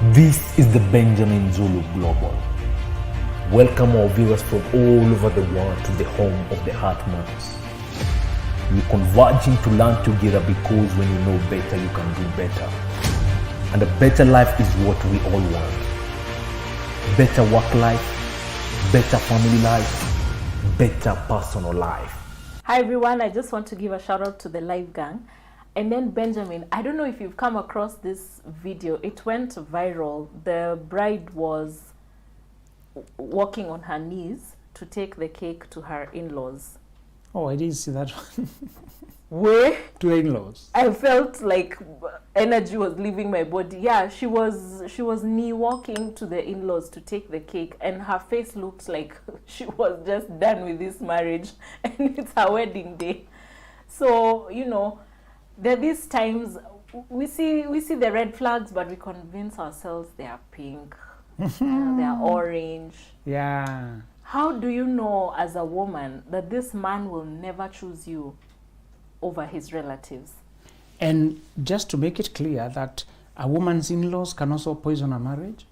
This is the Benjamin Zulu Global. Welcome our viewers from all over the world to the home of the Heart Matters. We're converging to learn together because when you know better, you can do better. And a better life is what we all want. Better work life, better family life, better personal life. Hi everyone, I just want to give a shout out to the live gang. And then Benjamin, I don't know if you've come across this video. It went viral. The bride was walking on her knees to take the cake to her in-laws. Oh, I didn't see that one. Where? To in-laws. I felt like energy was leaving my body. Yeah, she was knee walking to the in-laws to take the cake, and her face looked like she was just done with this marriage and it's her wedding day. So, you know, there are these times we see the red flags, but we convince ourselves they are pink, they are orange. Yeah. How do you know as a woman that this man will never choose you over his relatives? And just to make it clear that a woman's in-laws can also poison a marriage.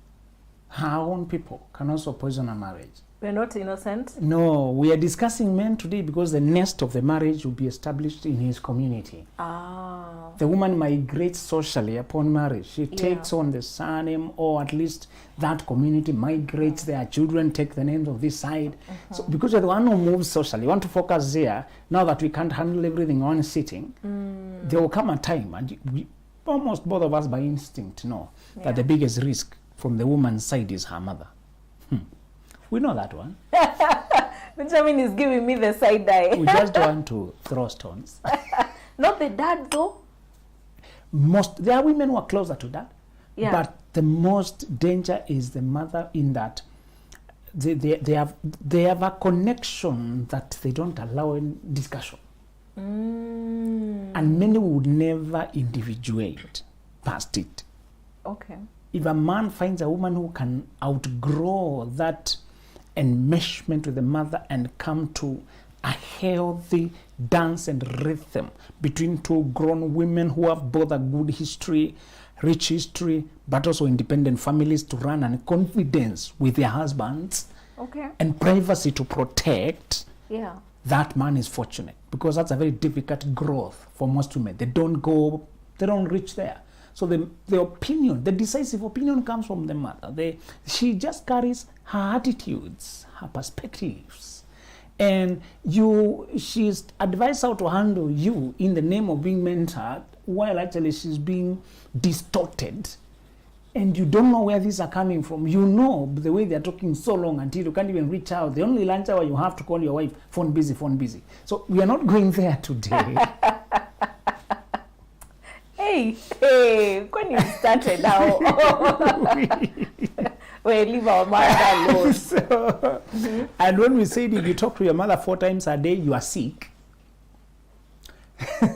Her own people can also poison a marriage. We're not innocent? No, we are discussing men today because the nest of the marriage will be established in his community. Ah. The woman migrates socially upon marriage. She takes on the surname, or at least that community migrates. Their children take the names of this side. So because you're the one who moves socially, you want to focus there. Now that we can't handle everything on sitting, there will come a time, and we, almost both of us by instinct know that the biggest risk from the woman's side is her mother. We know that one. Benjamin is giving me the side eye. We just want to throw stones. Not the dad though. There are women who are closer to that. Yeah. But the most danger is the mother, in that they have a connection that they don't allow in discussion. And many would never individuate past it. Okay. If a man finds a woman who can outgrow that enmeshment with the mother and come to a healthy dance and rhythm between two grown women who have both a good history, rich history, but also independent families to run, and confidence with their husbands, and privacy to protect, that man is fortunate, because that's a very difficult growth for most women. They don't reach there. So the opinion, the decisive opinion, comes from the mother. She just carries her attitudes, her perspectives. And she's advised how to handle you in the name of being mentored, while actually she's being distorted. And you don't know where these are coming from. You know the way they're talking so long until you can't even reach out. The only lunch hour you have to call your wife, phone busy, phone busy. So we are not going there today. Hey, when you started now, we leave our mother alone. So, and when we said if you talk to your mother 4 times a day, you are sick.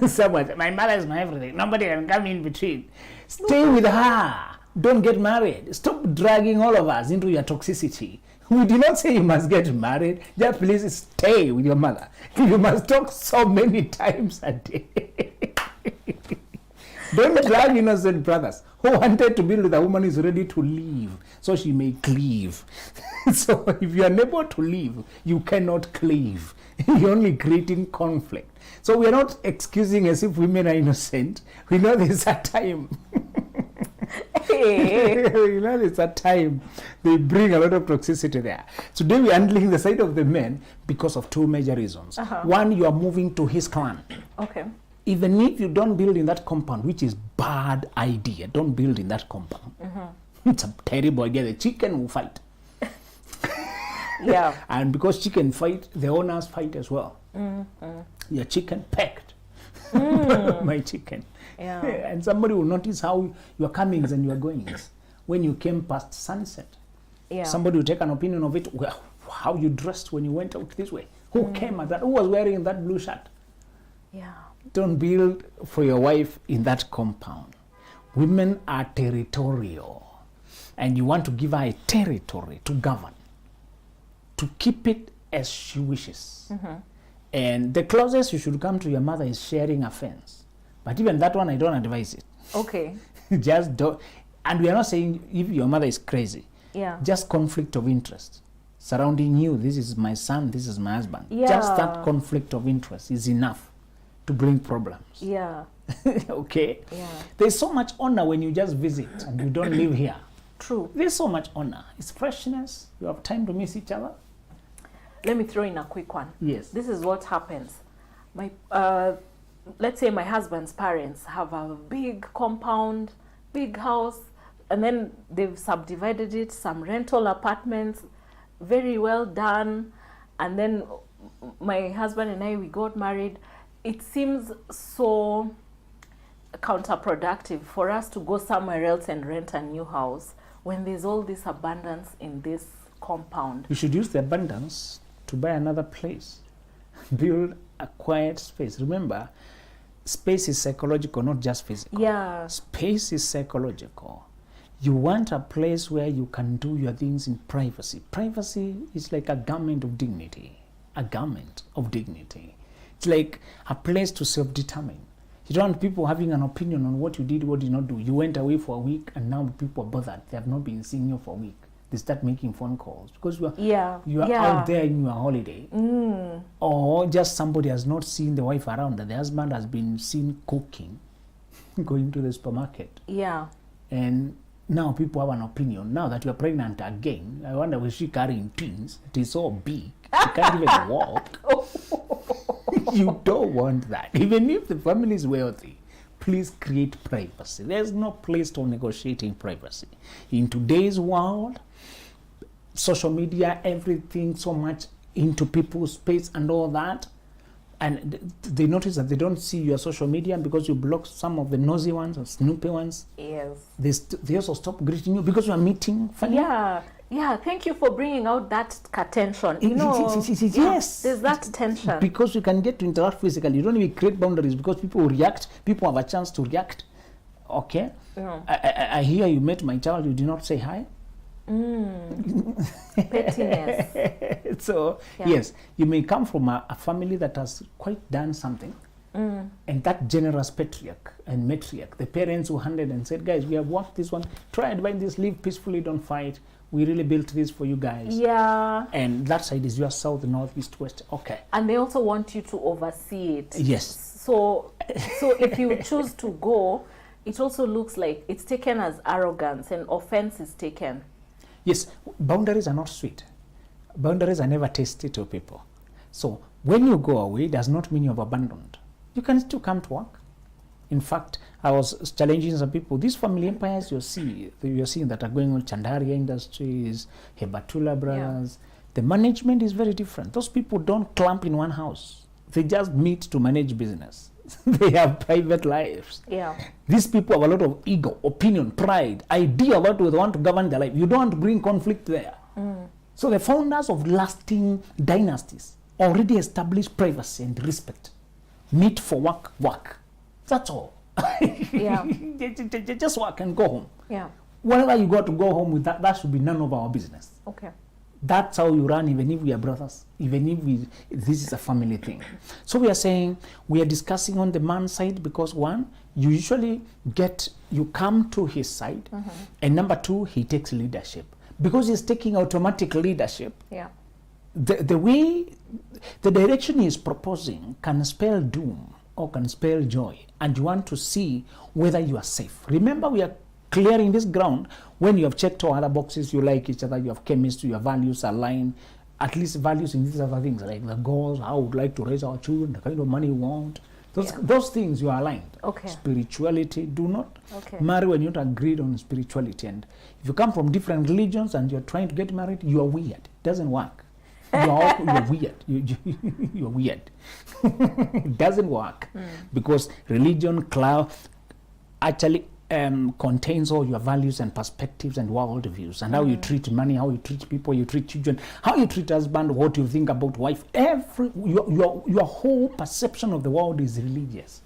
Someone, my mother is my everything. Nobody can come in between. Stay with her. Don't get married. Stop dragging all of us into your toxicity. We did not say you must get married. Just please stay with your mother. You must talk so many times a day. Don't drag innocent brothers who wanted to be with a woman who is ready to leave so she may cleave. So if you are unable to leave, you cannot cleave. You're only creating conflict. So we are not excusing as if women are innocent. We know there's a time. We know there's a time they bring a lot of toxicity there. Today we're handling the side of the men because of 2 major reasons. One, you are moving to his clan. Okay. Even if you don't build in that compound, which is bad idea, don't build in that compound. It's a terrible idea. The chicken will fight. Yeah. And because chicken fight, the owners fight as well. Your chicken pecked my chicken. Yeah. And somebody will notice how your comings and your goings when you came past sunset. Yeah. Somebody will take an opinion of it. Well, how you dressed when you went out this way. Who came at that? Who was wearing that blue shirt? Yeah. Don't build for your wife in that compound. Women are territorial, and you want to give her a territory to govern, to keep it as she wishes. And the closest you should come to your mother is sharing a fence. But even that one, I don't advise it. Okay. Just don't. And we are not saying if your mother is crazy. Yeah. Just conflict of interest surrounding you. This is my son, this is my husband. Yeah. Just that conflict of interest is enough to bring problems. Yeah. Okay? Yeah. There's so much honor when you just visit and you don't live here. True. There's so much honor. It's freshness. You have time to miss each other. Let me throw in a quick one. Yes. This is what happens. My let's say my husband's parents have a big compound, big house, and then they've subdivided it, some rental apartments, very well done. And then my husband and I, we got married. It seems so counterproductive for us to go somewhere else and rent a new house when there's all this abundance in this compound. You should use the abundance to buy another place. Build a quiet space. Remember, space is psychological, not just physical. Yeah. Space is psychological. You want a place where you can do your things in privacy. Privacy is like a garment of dignity. A garment of dignity. It's like a place to self-determine. You don't want people having an opinion on what you did, what you did not do. You went away for a week and now people are bothered. They have not been seeing you for a week. They start making phone calls because you are out there in your holiday. Or just somebody has not seen the wife around, that the husband has been seen cooking, going to the supermarket. Yeah. And now people have an opinion. Now that you are pregnant again, I wonder, was she carrying twins? It is so big. She can't even walk. You don't want that. Even if the family is wealthy, please create privacy. There's no place to negotiate in privacy. In today's world, social media, everything so much into people's space and all that, and they notice that they don't see your social media because you block some of the nosy ones or snoopy ones. Yes. They also stop greeting you because you are meeting family. Yeah, thank you for bringing out that tension. You know, yes, there's that tension. Because you can get to interact physically. You don't even create boundaries because people will react. People have a chance to react. Okay? Yeah. I hear you met my child, you did not say hi. Pettiness. So, yes, you may come from a family that has quite done something. And that generous patriarch and matriarch, the parents who handed and said, guys, we have worked this one, try and bind this, live peacefully, don't fight. We really built this for you guys. Yeah. And that side is your south, north, east, west. Okay. And they also want you to oversee it. Yes. So if you choose to go, it also looks like it's taken as arrogance and offense is taken. Yes, boundaries are not sweet. Boundaries are never tasty to people. So when you go away, it does not mean you have abandoned. You can still come to work. In fact, I was challenging some people. These family empires you're seeing that are going on, Chandaria Industries, Hebatula Brothers, the management is very different. Those people don't clump in one house. They just meet to manage business. They have private lives. Yeah. These people have a lot of ego, opinion, pride, idea about what they want to govern their life. You don't want to bring conflict there. So the founders of lasting dynasties already established privacy and respect. Meet for work. That's all. Yeah. Just work and go home. Yeah. Whenever you got to go home with that should be none of our business. Okay. That's how you run, even if we are brothers, even if this is a family thing. So we are saying, we are discussing on the man's side because one, you come to his side, and number two, he takes leadership. Because he's taking automatic leadership, the way, the direction he is proposing can spell doom or can spell joy, and you want to see whether you are safe. Remember, we are clearing this ground when you have checked all other boxes, you like each other, you have chemistry, your values align, at least values in these other things, like the goals, how we would like to raise our children, the kind of money we want. Those things you are aligned. Okay. Spirituality, do not marry when you're not agreed on spirituality. And if you come from different religions and you're trying to get married, you are weird. It doesn't work. You're weird. You're weird. It doesn't work because religion actually contains all your values and perspectives and world views and how you treat money, how you treat people, you treat children, how you treat husband, what you think about wife. Your whole perception of the world is religious.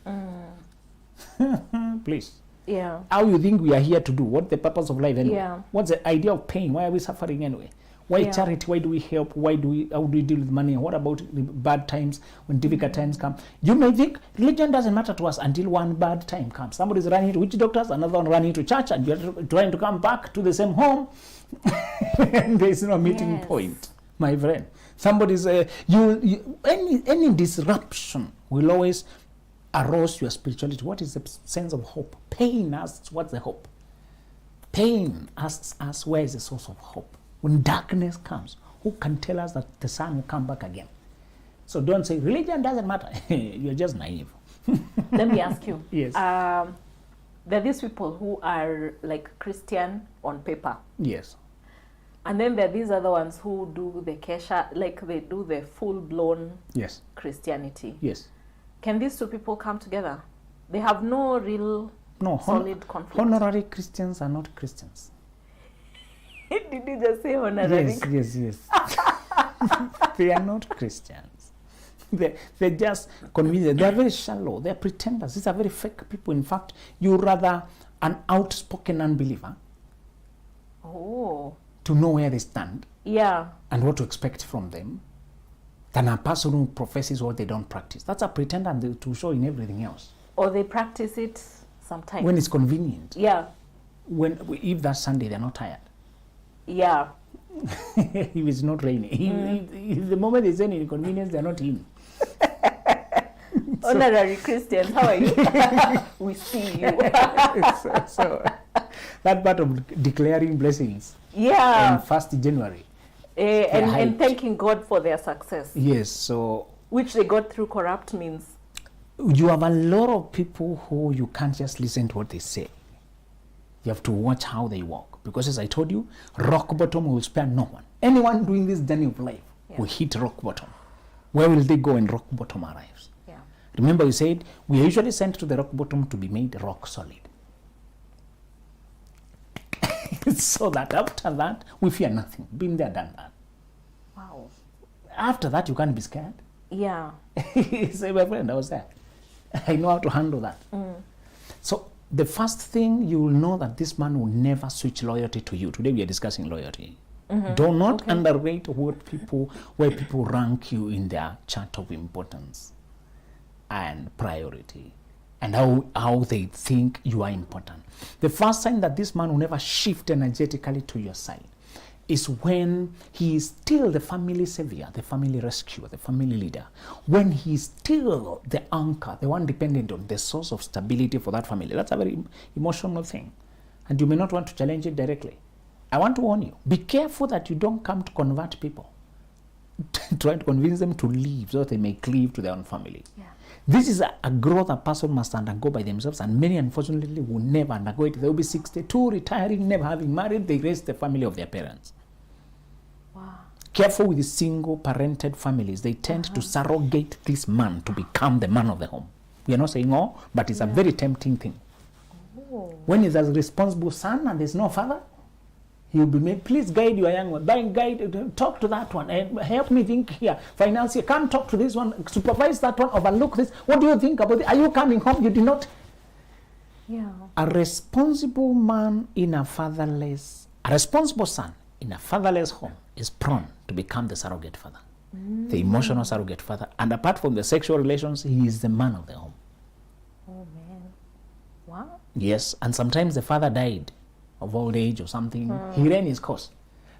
Please. Yeah. How you think we are here to do? What's the purpose of life anyway? Yeah. What's the idea of pain? Why are we suffering anyway? Why Yeah. charity? Why do we help? How do we deal with money? What about the bad times when difficult times come? You may think religion doesn't matter to us until one bad time comes. Somebody's running to witch doctors, another one running to church, and you're trying to come back to the same home. And there's no meeting Yes. point, my friend. Somebody's any disruption will always arouse your spirituality. What is the sense of hope? Pain asks, what's the hope? Pain asks us, where is the source of hope? When darkness comes, who can tell us that the sun will come back again? So don't say religion doesn't matter. You're just naive. Let me ask you. Yes. There are these people who are like Christian on paper. Yes. And then there are these other ones who do the kesha, like they do the full-blown Yes. Christianity. Yes. Can these two people come together? They have no real No, solid conflict. honorary Christians are not Christians. Did you just say honorary? Yes. They are not Christians. They're just convenient. They're very shallow. They're pretenders. These are very fake people. In fact, you rather an outspoken unbeliever Oh, to know where they stand yeah. and what to expect from them than a person who professes what they don't practice. That's a pretender and to show in everything else. Or they practice it sometimes. When it's convenient. Yeah, If that's Sunday, they're not tired. yeah. If it's not raining. The moment there's any inconvenience, they're not in. Honorary Christians, how are you? We see you. so that part of declaring blessings Yeah. on 1st January. And hyped. thanking God for their success, Yes, so which they got through corrupt means. you have a lot of people who you can't just listen to what they say. You have to watch how they walk. Because as I told you, rock bottom will spare no one. Anyone doing this journey of life will hit rock bottom. Where will they go when rock bottom arrives? Yeah. Remember we said we are usually sent to the rock bottom to be made rock solid. So that after that, we fear nothing. Been there, done that. Wow. After that, you can't be scared. Yeah. Say, my friend, I was there. I know how to handle that. So the first thing, you will know that this man will never switch loyalty to you. Today we are discussing loyalty. Do not underrate where people rank you in their chart of importance and priority, and how they think you are important. The first sign that this man will never shift energetically to your side is when he is still the family savior, the family rescuer, the family leader. When he is still the anchor, the one dependent on the source of stability for that family. That's a very emotional thing. And you may not want to challenge it directly. I want to warn you, be careful that you don't come to convert people. Try to convince them to leave so that they may cleave to their own family. Yeah. This is a growth a person must undergo by themselves, and many unfortunately will never undergo it. They will be 62, retiring, never having married. They raise the family of their parents. Wow. Careful with the single parented families. They tend to surrogate this man to become the man of the home. We are not saying all, but it's a very tempting thing. When he's a responsible son and there's no father, he'll be made, please guide your young one, guide, talk to that one, and help me think here, financier, come talk to this one, supervise that one, overlook this. What do you think about it? Are you coming home? You did not. Yeah. A responsible man in a responsible son in a fatherless home is prone to become the surrogate father, the emotional surrogate father. And apart from the sexual relations, he is the man of the home. Oh man. Wow. Yes, and sometimes the father died of old age or something. He ran his course.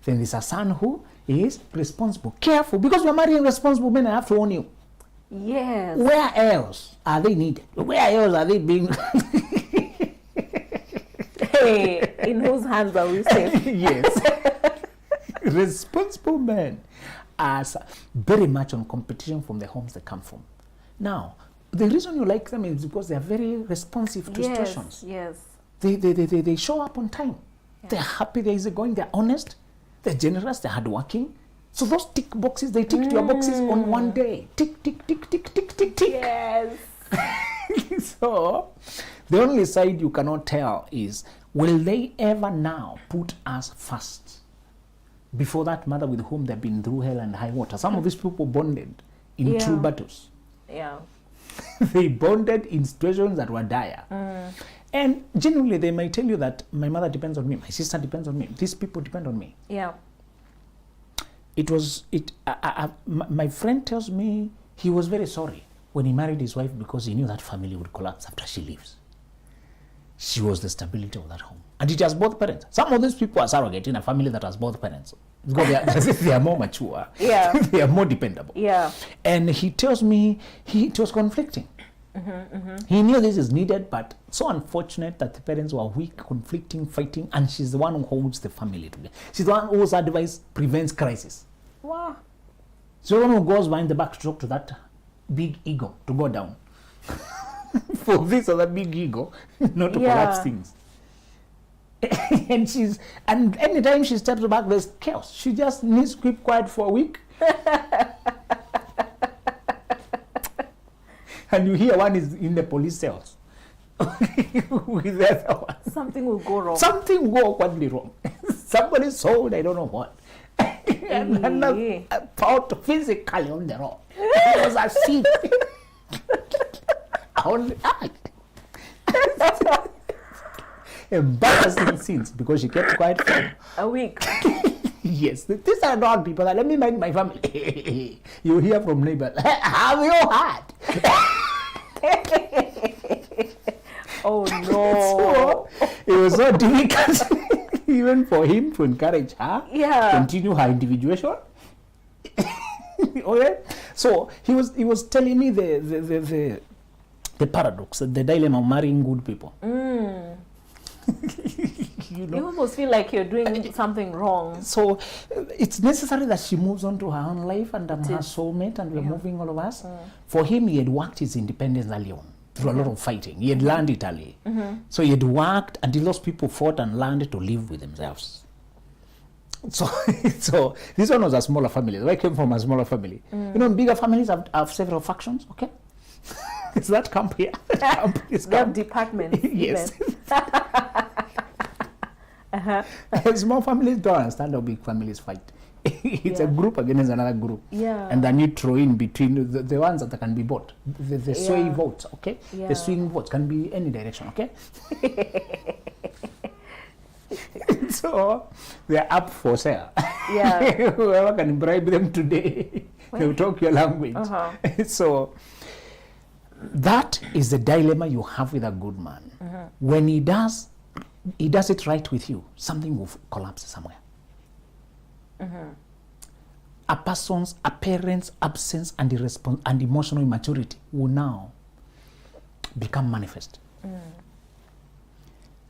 Then there's a son who is responsible. Careful, because you're marrying responsible men, I have to warn you. Yes. Where else are they needed? Where else are they being... Hey, in whose hands are we safe? Yes. Responsible men are very much on competition from the homes they come from. Now, the reason you like them is because they are very responsive to situations. Yes. They show up on time. Yeah. They're happy, they're easygoing, they're honest, they're generous, they're hardworking. So those tick boxes, they tick your boxes on one day. Tick, tick, tick, tick, tick, tick, tick. Yes. So the only side you cannot tell is, will they ever now put us first before that mother with whom they've been through hell and high water? Some of these people bonded in true battles. Yeah. They bonded in situations that were dire. And genuinely, they might tell you that my mother depends on me, my sister depends on me, these people depend on me. Yeah. My friend tells me he was very sorry when he married his wife because he knew that family would collapse after she leaves. She was the stability of that home. And it has both parents. Some of these people are surrogate in a family that has both parents. Because they are more mature. Yeah. They are more dependable. Yeah. And he tells me it was conflicting. He knew this is needed, but so unfortunate that the parents were weak, conflicting, fighting, and she's the one who holds the family together. She's the one whose advice prevents crisis. Wow. She's the one who goes behind the back to talk to that big ego to go down. For this other big ego, not to collapse things. And anytime she steps back, there's chaos. She just needs to keep quiet for a week. And you hear one is in the police cells with the other one. Something will go wrong. Something will go awkwardly wrong. Somebody sold, I don't know what. And another out physically on the road. It was a scene. Embarrassing scenes because she kept quiet for a week. Yes, these are not people that let me mind my family. You hear from neighbors, have you heard? Oh no. So, it was so difficult even for him to encourage her, continue her individuation. Okay? So he was telling me the paradox, the dilemma of marrying good people. You almost feel like you're doing something wrong. So it's necessary that she moves on to her own life, and I'm her soulmate, and we're moving, all of us. For him, he had worked his independence early on through a lot of fighting. He had learned it early. So he had worked until those people fought and learned to live with themselves. So this one was a smaller family. I came from a smaller family. You know, bigger families have several factions, okay? It's that camp here. They have departments. Yes. Small families don't understand how big families fight. It's a group against another group. Yeah. And then you throw in between the ones that can be bought. The sway votes, okay? Yeah. The swing votes can be any direction, okay? So they're up for sale. Yeah. Whoever can bribe them today, they'll talk your language. So that is the dilemma you have with a good man. When he does it right with you, something will collapse somewhere. A parent's absence and emotional immaturity will now become manifest.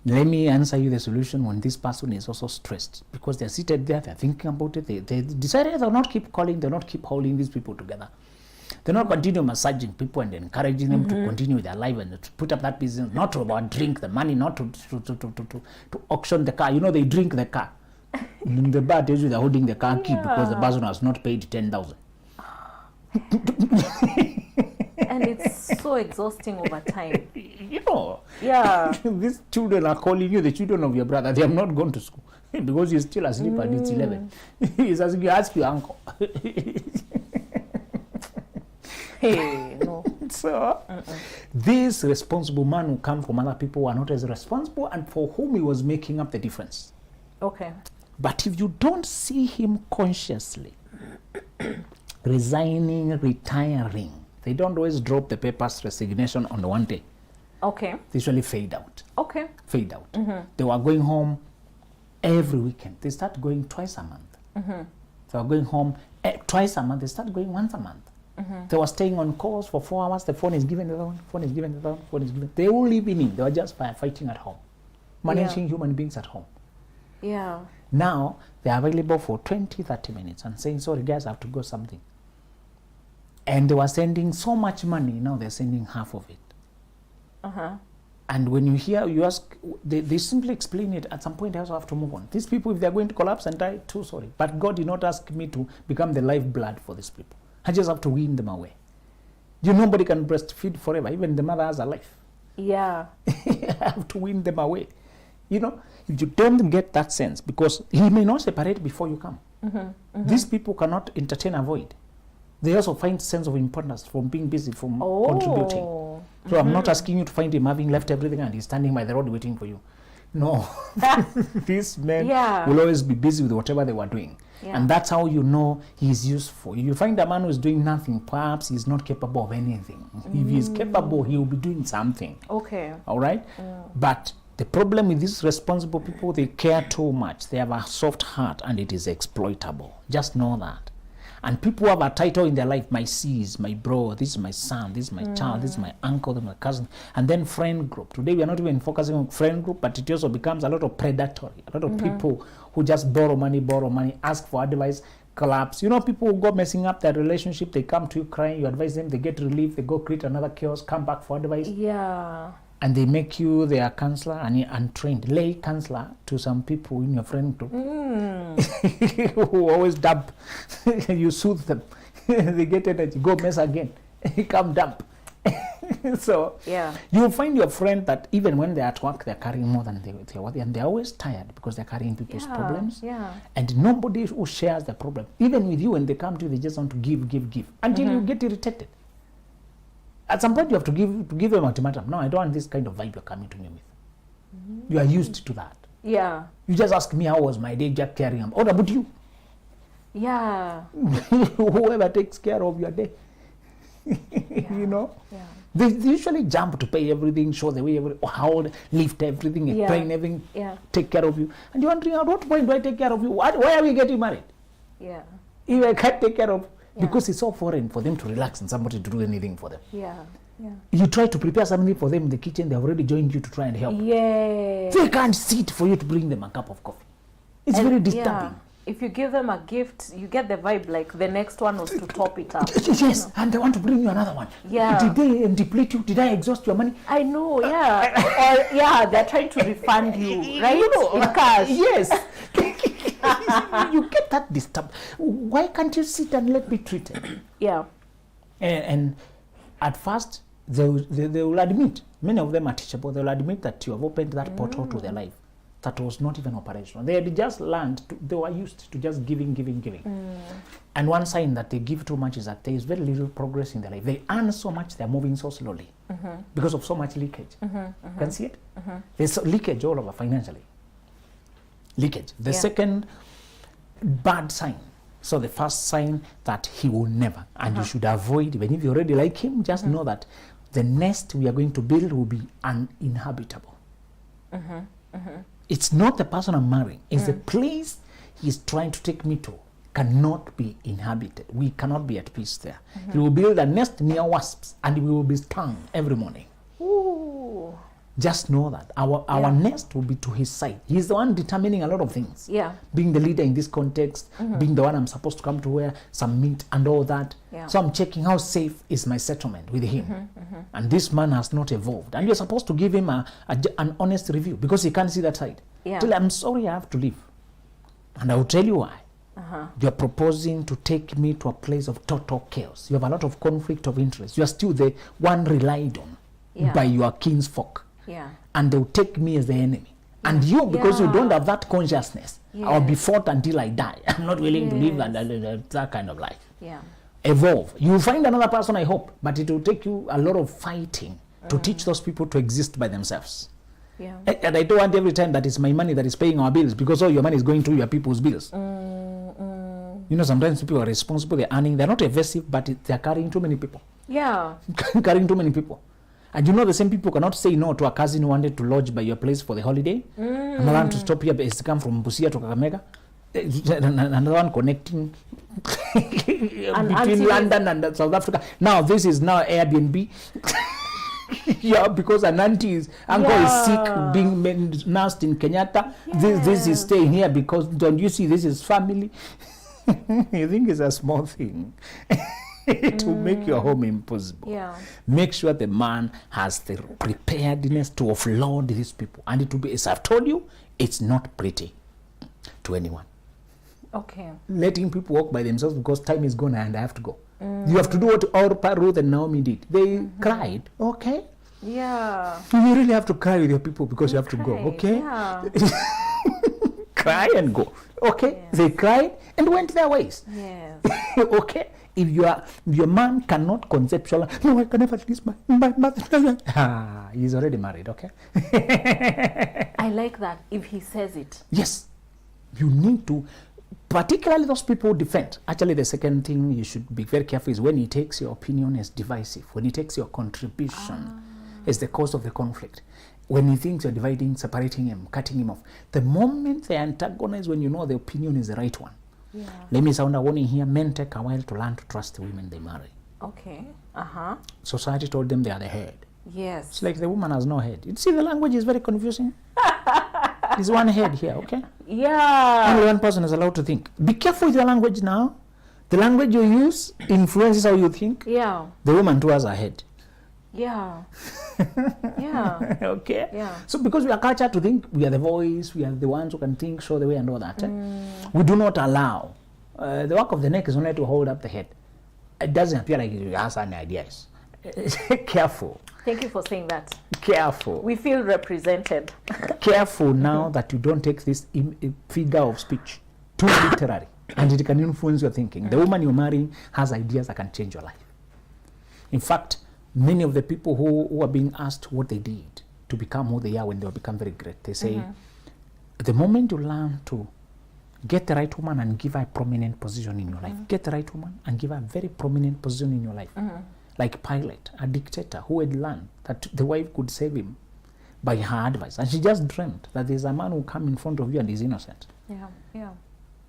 Let me answer you the solution when this person is also stressed, because they're seated there, they're thinking about it, they decided they'll not keep calling, they'll not keep holding these people together. They're not continue massaging people and encouraging them to continue with their life and to put up that business, not to about drink the money, not to auction the car. You know, they drink the car. The bar tells you they're holding the car key because the person has not paid 10,000. And it's so exhausting over time. You know, these children are calling you the children of your brother. They have not gone to school because he's still asleep and it's 11. He's asking you, ask your uncle. Hey, no. So, this responsible man who come from other people who are not as responsible and for whom he was making up the difference. Okay. But if you don't see him consciously resigning, retiring, they don't always drop the papers resignation on one day. Okay. They usually fade out. Okay. Fade out. They were going home every weekend. They start going twice a month. They were going home twice a month. They start going once a month. They were staying on calls for 4 hours. The phone is given to the one, phone is given to the one, phone is given. They all live in. They were just fighting at home, managing human beings at home. Yeah. Now they're available for 20, 30 minutes and saying, sorry guys, I have to go something. And they were sending so much money. Now they're sending half of it. And when you ask, they simply explain it. At some point, I also have to move on. These people, if they're going to collapse and die, too sorry. But God did not ask me to become the lifeblood for these people. I just have to wean them away. Nobody can breastfeed forever. Even the mother has a life. Yeah. I have to wean them away. You know, if you don't get that sense, because he may not separate before you come. These people cannot entertain a void. They also find sense of importance from being busy, from contributing. So I'm not asking you to find him having left everything and he's standing by the road waiting for you. No. These men Yeah. will always be busy with whatever they were doing. Yeah. And that's how you know he's useful. You find a man who's doing nothing, perhaps he's not capable of anything. If he's capable, he will be doing something. Okay. All right? But the problem with these responsible people, they care too much. They have a soft heart and it is exploitable. Just know that. And people who have a title in their life, my sis, my bro, this is my son, this is my child, this is my uncle, this is my cousin, and then friend group. Today we are not even focusing on friend group, but it also becomes a lot of predatory. A lot of people who just borrow money, ask for advice, collapse. You know, people who go messing up their relationship, they come to you crying, you advise them, they get relief, they go create another chaos, come back for advice. Yeah. And they make you their counselor and you're untrained lay counselor to some people in your friend group who always dump. You soothe them. They get energy. Go mess again. Come dump. So Yeah. you'll find your friend that even when they're at work, they're carrying more than they're worth, and they're always tired because they're carrying people's problems. Yeah. And nobody who shares the problem, even with you, when they come to you, they just want to give until you get irritated. At some point, you have to give them ultimatum. No, I don't want this kind of vibe you're coming to me with. You are used to that. Yeah. You just ask me how was my day, just carrying on. What about you? Yeah. Whoever takes care of your day. You know? Yeah. They usually jump to pay everything, show the way, how lift everything, Yeah. train everything, Yeah. take care of you. And you're wondering, at what point do I take care of you? Why are we getting married? Yeah. If I can't take care of you. Yeah. Because it's so foreign for them to relax and somebody to do anything for them. Yeah. Yeah. You try to prepare something for them in the kitchen, they've already joined you to try and help. Yeah. They can't sit for you to bring them a cup of coffee. It's very disturbing. Yeah. If you give them a gift, you get the vibe like the next one was to top it up. Yes, and they want to bring you another one. Yeah. Did they deplete you? Did I exhaust your money? I know, yeah. Or yeah, they're trying to refund you, right? You know, in cash. Yes. You get that disturbed. Why can't you sit and let me treat it? Yeah. And at first, they will admit, many of them are teachable, they will admit that you have opened that portal to their life that was not even operational. They had just learned, they were used to just giving. And one sign that they give too much is that there is very little progress in their life. They earn so much, they're moving so slowly because of so much leakage. You can see it? There's leakage all over financially. Leakage. The second bad sign. So the first sign that he will never, and you should avoid, even if you already like him, just know that the nest we are going to build will be uninhabitable. It's not the person I'm marrying, it's the place he's trying to take me to cannot be inhabited. We cannot be at peace there. He will build a nest near wasps and we will be stung every morning. Ooh. Just know that our nest will be to his side. He's the one determining a lot of things. Yeah. Being the leader in this context, being the one I'm supposed to come to where some meat and all that. Yeah. So I'm checking how safe is my settlement with him. And this man has not evolved. And you're supposed to give him an honest review because he can't see that side. Yeah. Tell him, I'm sorry I have to leave. And I will tell you why. You're proposing to take me to a place of total chaos. You have a lot of conflict of interest. You are still the one relied on by your kinsfolk. Yeah. And they'll take me as the enemy. And you, because you don't have that consciousness, I'll be fought until I die. I'm not willing to live that kind of life. Yeah. Evolve. You'll find another person, I hope, but it will take you a lot of fighting to teach those people to exist by themselves. Yeah. And I don't want every time that it's my money that is paying our bills because all your money is going through your people's bills. You know, sometimes people are responsible, they're earning, they're not evasive, but they're carrying too many people. Yeah. Carrying too many people. And you know, the same people cannot say no to a cousin who wanted to lodge by your place for the holiday. Another one to stop here, is to come from Busia to Kakamega. Another one connecting between London and South Africa. Now, this is now Airbnb. Yeah, because an auntie's uncle is sick, being nursed in Kenyatta. This is staying here because, don't you see, this is family. You think it's a small thing. To make your home impossible. Yeah. Make sure the man has the preparedness to offload these people. And it will be, as I've told you, it's not pretty to anyone. Okay. Letting people walk by themselves because time is gone and I have to go. You have to do what Orpah, Ruth, and Naomi did. They cried. Okay. Yeah. You really have to cry with your people because you have to go. Okay. Yeah. Cry and go. Okay. Yes. They cried and went their ways. Yes. Okay. If your man cannot conceptualize, no, I can never release my mother. He's already married, okay? I like that. If he says it. Yes. You need to, particularly those people who defend. Actually, the second thing you should be very careful is when he takes your opinion as divisive, when he takes your contribution as the cause of the conflict, when he thinks you're dividing, separating him, cutting him off. The moment they antagonize, when you know the opinion is the right one. Yeah. Let me sound a warning here. Men take a while to learn to trust the women they marry. Okay. Society told them they are the head. Yes. It's like the woman has no head. You see, the language is very confusing. There's one head here, okay? Yeah. Only one person is allowed to think. Be careful with your language now. The language you use influences how you think. Yeah. The woman too has a head. Yeah. Yeah. Okay? Yeah. So because we are cultured to think we are the voice, we are the ones who can think, show the way and all that, we do not allow. The work of the neck is only to hold up the head. It doesn't appear like you have any ideas. Careful. Thank you for saying that. Careful. We feel represented. Careful now that you don't take this figure of speech too literary, and it can influence your thinking. The woman you're marrying has ideas that can change your life. In fact, many of the people who are being asked what they did to become who they are when they become very great, they say, the moment you learn to get the right woman and give her a prominent position in your life, get the right woman and give her a very prominent position in your life. Like Pilate, a dictator who had learned that the wife could save him by her advice. And she just dreamt that there's a man who come in front of you and is innocent. Yeah. Yeah.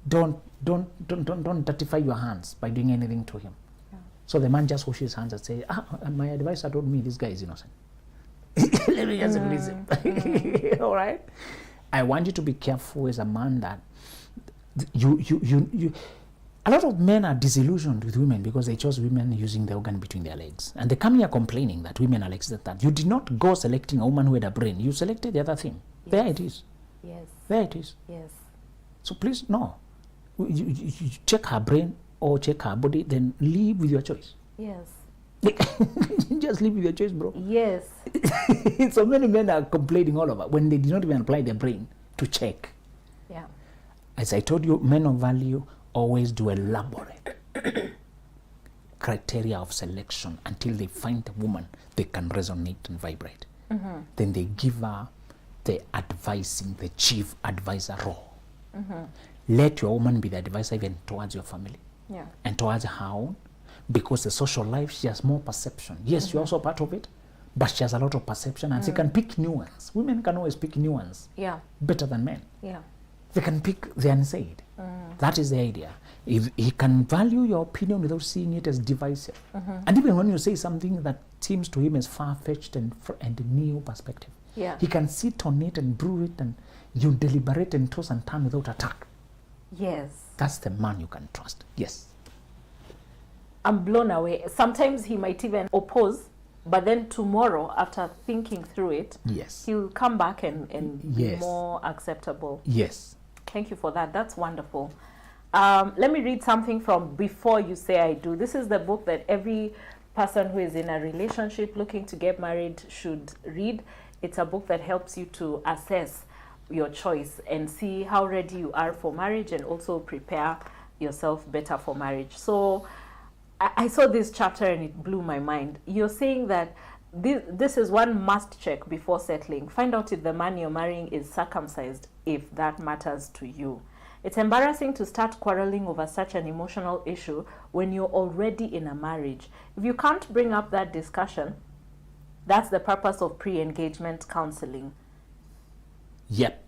Don't dirtify your hands by doing anything to him. Yeah. So the man just washes his hands and says, my advisor told me this guy is innocent. Let me just release him. All right? I want you to be careful as a man that you a lot of men are disillusioned with women because they chose women using the organ between their legs. And they come here complaining that women are like that. You did not go selecting a woman who had a brain. You selected the other thing. Yes. There it is. Yes. There it is. Yes. So please, no. You check her brain or check her body, then live with your choice. Yes. Just live with your choice, bro. Yes. So many men are complaining all over when they did not even apply their brain to check. Yeah. As I told you, men of value always do elaborate criteria of selection until they find a woman they can resonate and vibrate. Then they give her the advising, the chief advisor role. Let your woman be the advisor even towards your family and towards her own, because the social life, she has more perception. Yes, you're also part of it, but she has a lot of perception and she can pick nuance. Women can always pick nuance better than men. Yeah. They can pick the unsaid. That is the idea. If he can value your opinion without seeing it as divisive. And even when you say something that seems to him as far-fetched and new perspective, he can sit on it and brew it, and you deliberate and toss and turn without attack. Yes. That's the man you can trust. Yes. I'm blown away. Sometimes he might even oppose, but then tomorrow, after thinking through it, he'll come back and be more acceptable. Yes. Thank you for that. That's wonderful. Let me read something from Before You Say I Do. This is the book that every person who is in a relationship looking to get married should read. It's a book that helps you to assess your choice and see how ready you are for marriage, and also prepare yourself better for marriage. So I saw this chapter and it blew my mind. You're saying that this is one must check before settling. Find out if the man you're marrying is circumcised, if that matters to you. It's embarrassing to start quarreling over such an emotional issue when you're already in a marriage. If you can't bring up that discussion, that's the purpose of pre-engagement counseling. Yep.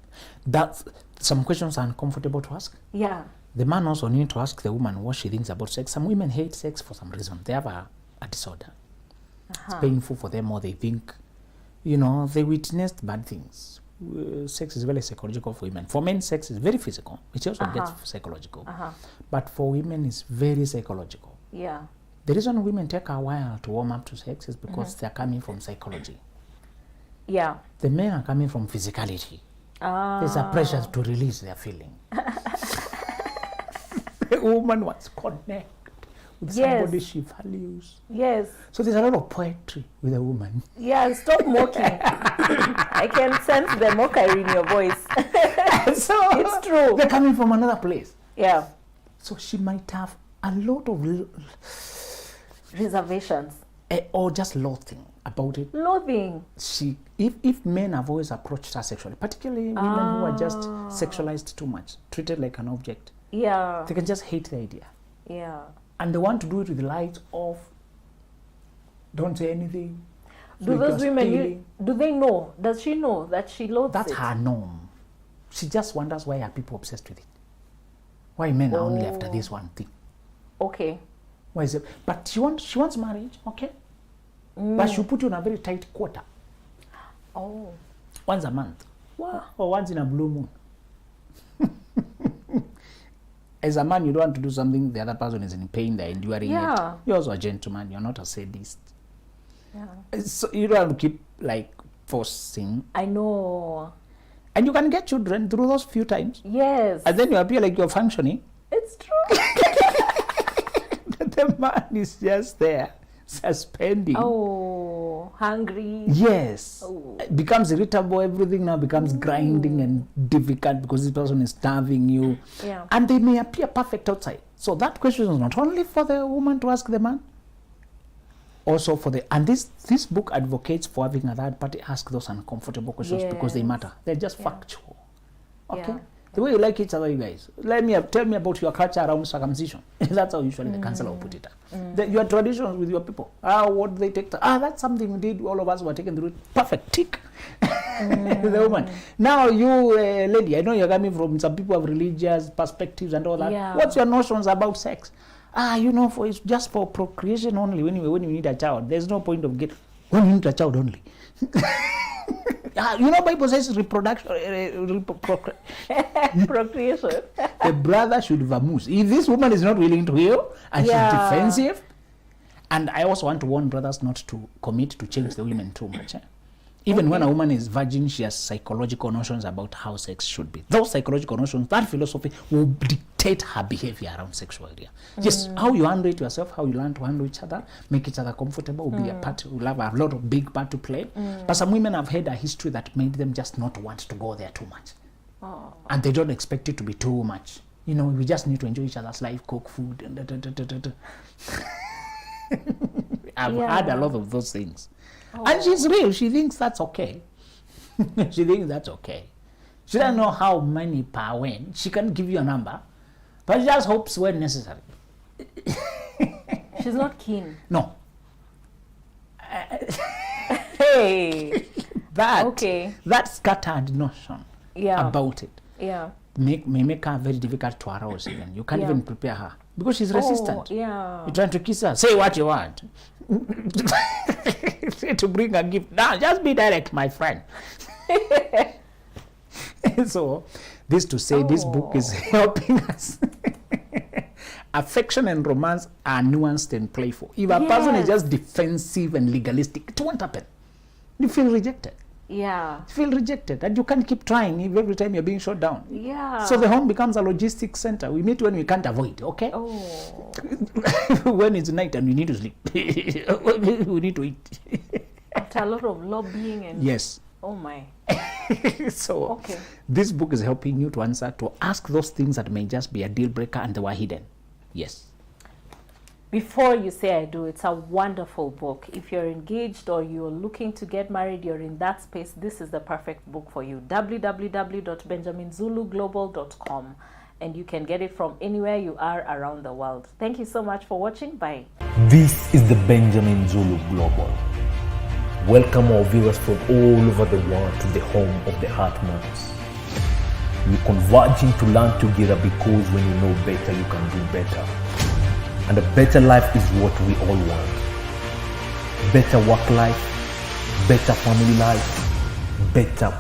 That's, some questions are uncomfortable to ask. Yeah. The man also needs to ask the woman what she thinks about sex. Some women hate sex for some reason. They have a disorder. It's painful for them, or they think, they witnessed bad things. Sex is very psychological for women. For men, sex is very physical. It also gets psychological. But for women, it's very psychological. Yeah. The reason women take a while to warm up to sex is because they're coming from psychology. Yeah. The men are coming from physicality. There's a pressure to release their feeling. The woman wants connect with somebody she values. Yes. So there's a lot of poetry with a woman. Yeah, stop mocking. I can sense the mockery in your voice. So it's true. They're coming from another place. Yeah. So she might have a lot of reservations. Or just loathing about it. Loathing. If men have always approached her sexually, particularly women who are just sexualized too much, treated like an object, Yeah. they can just hate the idea. Yeah. And they want to do it with the lights off. Don't say anything. Do Like those you're women, stealing. do they know? Does she know that she loathes That's it? her norm. She just wonders why are people obsessed with it. Why men are only after this one thing. Okay. Why is it? But she wants marriage, okay? But she'll put you in a very tight quarter. Oh. Once a month. Wow. Or once in a blue moon. As a man, you don't want to do something the other person is in pain, they're enduring Yeah. it. You're also a gentleman, you're not a sadist. Yeah. So you don't have to keep like forcing. I know. And you can get children through those few times. Yes. And then you appear like you're functioning. It's true. The man is just there, suspending. Oh, hungry. Yes. Oh. It becomes irritable, everything now becomes grinding and difficult because this person is starving you. Yeah. And they may appear perfect outside. So that question is not only for the woman to ask the man, also for the, and this book advocates for having a third party ask those uncomfortable questions because they Yes. matter. They're just factual. Okay? Yeah. The way you like each other, you guys. Tell me about your culture around circumcision. That's how usually the counselor will put it. Your traditions with your people. What do they take? That's something we did. All of us were taken through it. Perfect. Tick. The woman. Now you, lady, I know you're coming from some people have religious perspectives and all that. Yeah. What's your notions about sex? It's just for procreation only. When you need a child, there's no point of when you need a child only. Bible says reproduction, Procreation. the brother should vamoose. If this woman is not willing to heal and she's defensive, and I also want to warn brothers not to commit to change the women too much. Even when a woman is virgin, she has psychological notions about how sex should be. Those psychological notions, that philosophy will dictate her behavior around sexual area. Just how you handle it yourself, how you learn to handle each other, make each other comfortable, will be a part, will have a lot of big part to play. But some women have had a history that made them just not want to go there too much. Oh. And they don't expect it to be too much. We just need to enjoy each other's life, cook food, and I've had a lot of those things. And she's real. She thinks that's okay. She thinks that's okay. She doesn't know how many per when. She can give you a number, but she just hopes when necessary. She's not keen. No. Hey. That scattered notion about it may make her very difficult to arouse even. You can't even prepare her because she's resistant. Yeah. You're trying to kiss her. Say what you want. Say to bring a gift. Now, just be direct, my friend. So, this book is helping us. Affection and romance are nuanced and playful. If a person is just defensive and legalistic, it won't happen. You feel rejected. Yeah. You feel rejected, and you can't keep trying if every time you're being shot down. Yeah. So the home becomes a logistics center. We meet when we can't avoid, okay? Oh. When it's night and we need to sleep. We need to eat. After a lot of lobbying and... Yes. Oh my. So this book is helping you to ask those things that may just be a deal breaker and they were hidden. Yes. Before you say I do, it's a wonderful book. If you're engaged or you're looking to get married, you're in that space, this is the perfect book for you. www.benjaminzuluglobal.com, and you can get it from anywhere you are around the world. Thank you so much for watching. Bye. This is the Benjamin Zulu Global. Welcome our viewers from all over the world to the home of the Heartmans. We're converging to learn together because when you know better, you can do better. And a better life is what we all want. Better work life, better family life, better